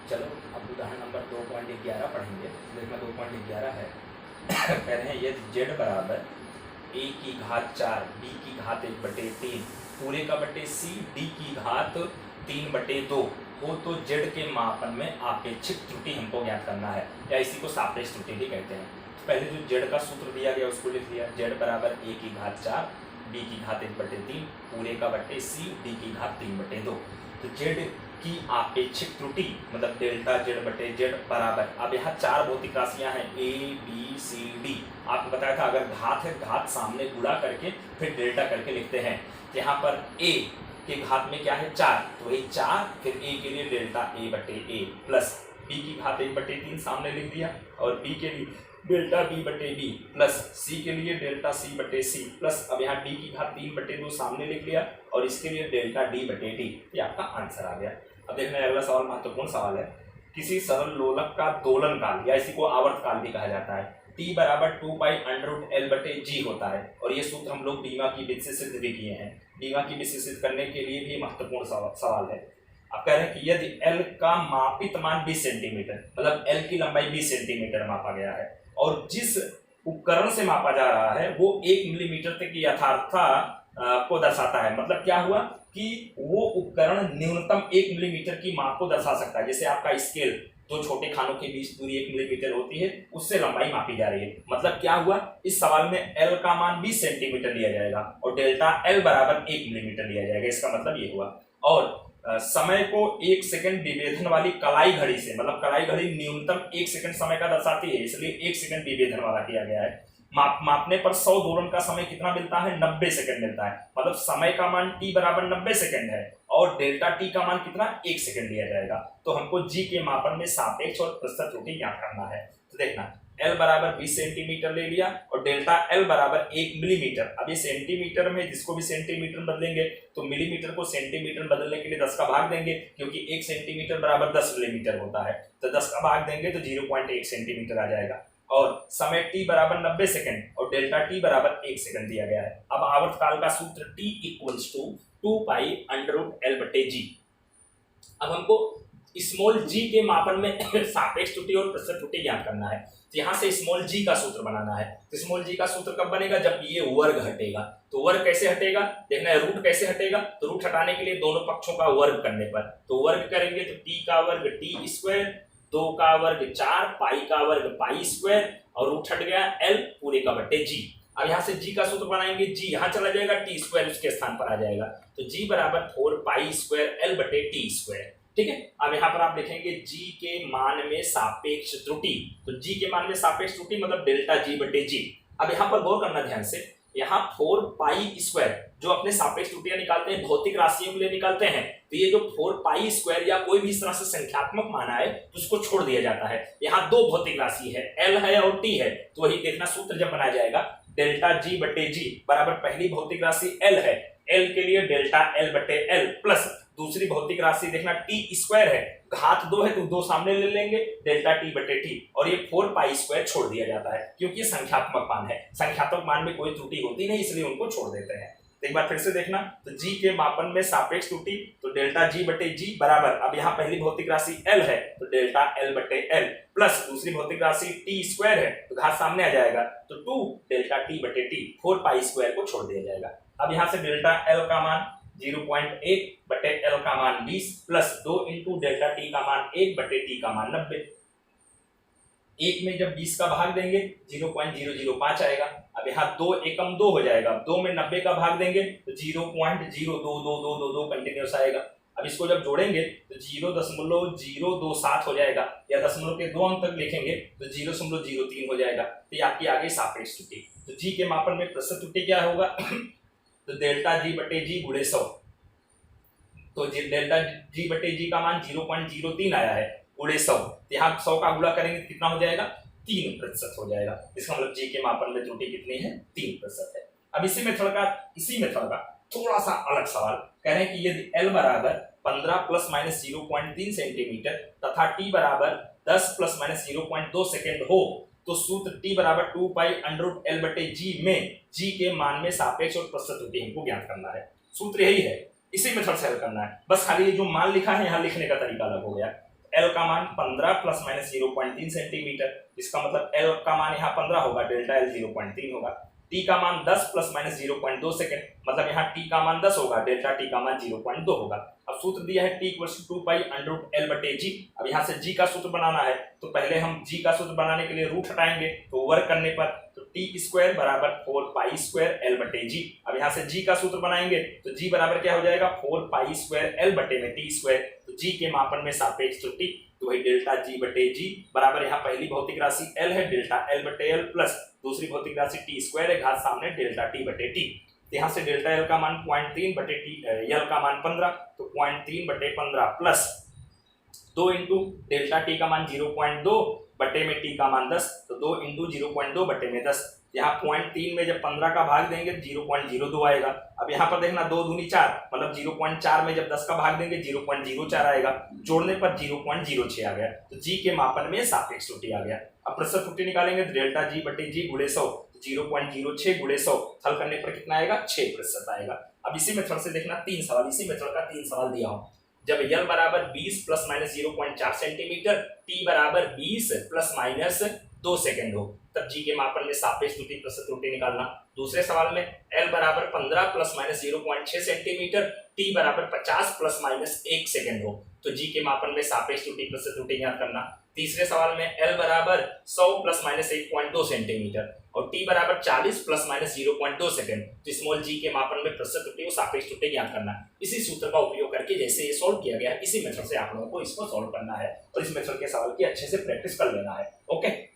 चलो अब उदाहरण नंबर 2.11 पढ़ेंगे। देखना 2.11 है। कह रहे हैं यदि z बराबर a की घात 4 b की घात 1/3 पूरे का बटे c d की घात 3/2 हो तो z के मापन में आपेक्षिक त्रुटि हमको ज्ञात करना है, या इसी को सापेक्ष त्रुटि भी कहते हैं। तो पहले जो z का सूत्र दिया गया उसको लिख लिया। z बराबर a की घात 4 b की घात 1/3 पूरे का बटे c d की घात 3/2। तो z की आपेक्षिक त्रुटि मतलब डेल्टा z बटे z बराबर, अब यहाँ चार भौतिक राशियां हैं a b c d। आपको बताया था अगर घात है घात सामने गुणा करके फिर डेल्टा करके लिखते हैं। यहाँ पर a के घात में क्या है 4, तो ये 4 फिर a के लिए डेल्टा a बटे a प्लस b की घात 1/3 सामने लिख दिया, और b के लिए डेल्टा b बटे b प्लस c के लिए डेल्टा c बटे c प्लस अब यहाँ d की घात 3/2 सामने लिख लिया, और इसके लिए डेल्टा d बटे d। ये आपका आंसर आ गया। अब देखना अगला सवाल महत्वपूर्ण सवाल है। किसी सरल लोलक का दोलन काल या इसी को आवर्त काल भी कहा जाता है t बराबर 2π√L/g होता है, और ये सूत्र हम लोग बीमा की विधि से सिद्ध भी किए हैं। बीमा की विधि से सिद्ध करने के लिए भी महत्वपूर्ण सवाल है। अब कह रहे हैं कि यदि L का मापित मान 20 सेंटीमीटर मतलब L की लंबाई 20 सेंटीमीटर मापा गया है, और जिस उपकरण से मापा जा रहा है वो 1 मिलीमीटर तक की यथार्थता को दर्शाता है। मतलब क्या हुआ कि वो उपकरण न्यूनतम 1 मिलीमीटर की माप को दर्शा सकता है। जैसे आपका स्केल, दो छोटे खानों के बीच दूरी 1 मिलीमीटर होती है, उससे लंबाई मापी जा रही है। मतलब क्या हुआ, इस सवाल में L का मान 20 सेंटीमीटर लिया जाएगा और डेल्टा L बराबर 1 मिलीमीटर लिया जाएगा। इसका मतलब ये हुआ। और समय को 1 सेकंड विभेदन वाली कलाई घड़ी से, मतलब कलाई घड़ी न्यूनतम 1 सेकंड समय का दर्शाती है, इसलिए 1 सेकंड विभेदन वाला किया गया है। मापने पर 100 दोलन का समय कितना मिलता है, 90 सेकंड मिलता है। मतलब समय का मान t बराबर 90 सेकंड है और डेल्टा t का मान कितना 1 सेकंड लिया जाएगा। तो हमको g के मापन में सापेक्ष और प्रतिशत त्रुटि ज्ञात करना है। तो देखना L बराबर 20 सेंटीमीटर ले लिया और डेल्टा L बराबर 1 मिलीमीटर। अब ये सेंटीमीटर में जिसको भी सेंटीमीटर बदलेंगे तो मिलीमीटर को सेंटीमीटर बदलने के लिए 10 का भाग देंगे, क्योंकि 1 सेंटीमीटर बराबर 10 मिलीमीटर होता है। तो 10 का भाग देंगे तो 0.1 सेंटीमीटर आ जाएगा। और समय t बराबर 90 सेकंड और डेल्टा t बराबर 1 सेकंड दिया गया है। अब आवर्त काल का सूत्र t इक्वल्स टू 2π√L/g। अब हमको स्मॉल g के मापन में सापेक्ष त्रुटि और प्रतिशत त्रुटि ज्ञात करना है। तो यहाँ से स्मॉल g का सूत्र बनाना है। तो स्मॉल g का सूत्र कब बनेगा, जब ये वर्ग हटेगा। तो वर्ग कैसे हटेगा, देखना है रूट कैसे हटेगा। तो रूट हटाने के लिए दोनों पक्षों का वर्ग करने पर, तो वर्ग करेंगे तो t का वर्ग t स्क्वायर, 2 का वर्ग 4, पाई का वर्ग पाई स्क्वायर, और रूट हट गया L पूरे का बटे g। अब यहाँ से g का सूत्र बनाएंगे, g यहाँ चला जाएगा, t स्क्वायर उसके स्थान पर आ जाएगा। तो g बराबर 4 पाई स्क्वायर L बटे t स्क्वायर। ठीक है। अब यहाँ पर आप लिखेंगे g के मान में सापेक्ष त्रुटि। तो g के मान में सापेक्ष त्रुटि मतलब डेल्टा g बटे g। अब यहाँ पर गौर करना ध्यान से, यहाँ 4 पाई स्क्वायर जो अपने सापेक्ष त्रुटियां निकालते हैं भौतिक राशियों के लिए निकालते हैं, तो ये जो 4 पाई स्क्वायर या कोई भी इस तरह से संख्यात्मक माना है तो उसको छोड़ दिया जाता है। यहाँ दो भौतिक राशि है, L है और T है, तो वही देखना सूत्र जब बनाया जाएगा डेल्टा G बटे G बराबर पहली भौतिक राशि L है, L के लिए डेल्टा L बटे L प्लस दूसरी भौतिक राशि देखना t स्क्वायर है, घात 2 है तो 2 सामने ले लेंगे, डेल्टा t बटे t, और ये 4 पाई स्क्वायर छोड़ दिया जाता है क्योंकि ये संख्यात्मक मान है। संख्यात्मक मान में कोई त्रुटि होती नहीं, इसलिए उनको छोड़ देते हैं। तो एक बार फिर से देखना, तो g के मापन में सापेक्ष त्रुटि तो डेल्टा g बटे g बराबर, अब यहाँ पहली भौतिक राशि L है तो डेल्टा L बटे L प्लस दूसरी भौतिक राशि t स्क्वायर है तो घात सामने आ जाएगा, तो 2 डेल्टा t बटे t, 4 पाई स्क्वायर को छोड़ दिया जाएगा। अब यहाँ से डेल्टा L का मान 0.1 बटे L का मान 20 प्लस 2 इंटू डेल्टा t का मान 1 बटे t का मान 90। 1 में जब 20 का भाग देंगे 0.005 आएगा। अब यहाँ 2 एकम 2 हो जाएगा, 2 में 90 का भाग देंगे तो 0.02222 कंटिन्यूस आएगा। अब इसको जब जोड़ेंगे तो 0.027 हो जाएगा, या दशमलव के 2 अंक तक लिखेंगे तो 0.03 हो जाएगा। तो ये आपकी आगे सापेक्ष त्रुटि। तो g के मापन में प्रतिशत त्रुटि क्या होगा तो डेल्टा g बटे g गुणे 100, तो डेल्टा g बटे g का मान 0.03 आया है गुणे 100, यहाँ 100 का गुणा करेंगे तो कितना हो जाएगा 3% हो जाएगा। इसका मतलब g के मापन में त्रुटि कितनी है 3% है। अब इसी मेथड का थोड़ा सा अलग सवाल कह रहे हैं कि यदि L बराबर 15 प्लस माइनस 0.3 सेंटीमीटर तथा t बराबर 10 प्लस माइनस 0.2 सेकेंड हो तो सूत्र t बराबर 2π√L बटे g में g के मान में सापेक्ष और प्रतिशत त्रुटि हमको ज्ञात करना है। सूत्र यही है, इसी मेथड से हल करना है। बस खाली ये जो मान लिखा है यहाँ लिखने का तरीका अलग हो गया। एल का मान 15 प्लस माइनस 0.3 सेंटीमीटर, इसका मतलब एल का मान यहाँ 15 होगा, डेल्टा एल 0.3 होगा। टी का मान 10 प्लस माइनस 0.2 सेकंड, मतलब यहाँ टी का मान 10 होगा, डेल्टा टी का मान 0.2 होगा। अब सूत्र दिया है T equals to 2 pi under root L बटे जी। अब यहाँ से जी का सूत्र बनाना है, तो पहले हम जी का सूत्र बनाने के लिए रूट हटाएंगे, तो वर्क करने पर तो टी स्क्वायर बराबर 4 पाई स्क्वायर एल बटे जी। अब यहाँ से जी का सूत्र बनाएंगे तो जी बराबर क्या हो जाएगा, 4 पाई स्क्वायर एल बटे में टी स्क्वायर, तो जी के मापन में सापेक्ष त्रुटि, तो वही डेल्टा जी बटे जी बराबर यहाँ पहली भौतिक राशि एल है, डेल्टा एल बटे एल प्लस दूसरी भौतिक राशि टी स्क्वायर है, घात सामने डेल्टा टी बटे टी। यहाँ से डेल्टा एल का मान 0.3 बटे टी, एल का मान 15, तो 0.3 बटे 15 प्लस 2 इंटू डेल्टा टी का मान 0.2 बटे में टी का मान 10, तो 2 इंटू 0.2 बटे में 10। यहाँ 0.3 में जब 15 का भाग देंगे 0.02 आएगा। अब यहाँ पर देखना 2 दूनी 4, मतलब 0.4 में जब 10 का भाग देंगे 0.04 आएगा, जोड़ने पर 0.06 आ गया, तो जी के मापन में सापेक्ष त्रुटि आ गया। अब प्रतिशत त्रुटि निकालेंगे, डेल्टा जी बटे जी गुणे 100, 0.06 गुणे 100, हल करने पर कितना आएगा, 6% आएगा। अब इसी मेथड से देखना 3 सवाल, इसी मेथड का 3 सवाल दिया हूं। जब एल बराबर 20 प्लस माइनस 0.4 सेंटीमीटर, टी बराबर 20 प्लस माइनस 2 सेकंड हो, तब जी के मापन में सापेक्ष त्रुटि प्रतिशत त्रुटि निकालना। दूसरे सवाल में एल बराबर 15 प्लस माइनस 0.6 सेंटीमीटर, टी बराबर 50 प्लस माइनस 1 सेकंड हो, तो जी के मापन में सापेक्ष त्रुटि प्रतिशत त्रुटि ज्ञात करना। तीसरे सवाल में एल बराबर 100 प्लस माइनस 1.2 सेंटीमीटर और टी बराबर 40 प्लस माइनस 0.2 सेकंड, तो स्मॉल जी के मापन में प्रतिशत त्रुटि और सापेक्ष त्रुटि ज्ञात करना। इसी सूत्र का उपयोग करके जैसे ये सॉल्व किया गया है, इसी मेथड से आप लोगों को इसको सॉल्व करना है और इस मेथड के सवाल की अच्छे से प्रैक्टिस कर लेना है। ओके।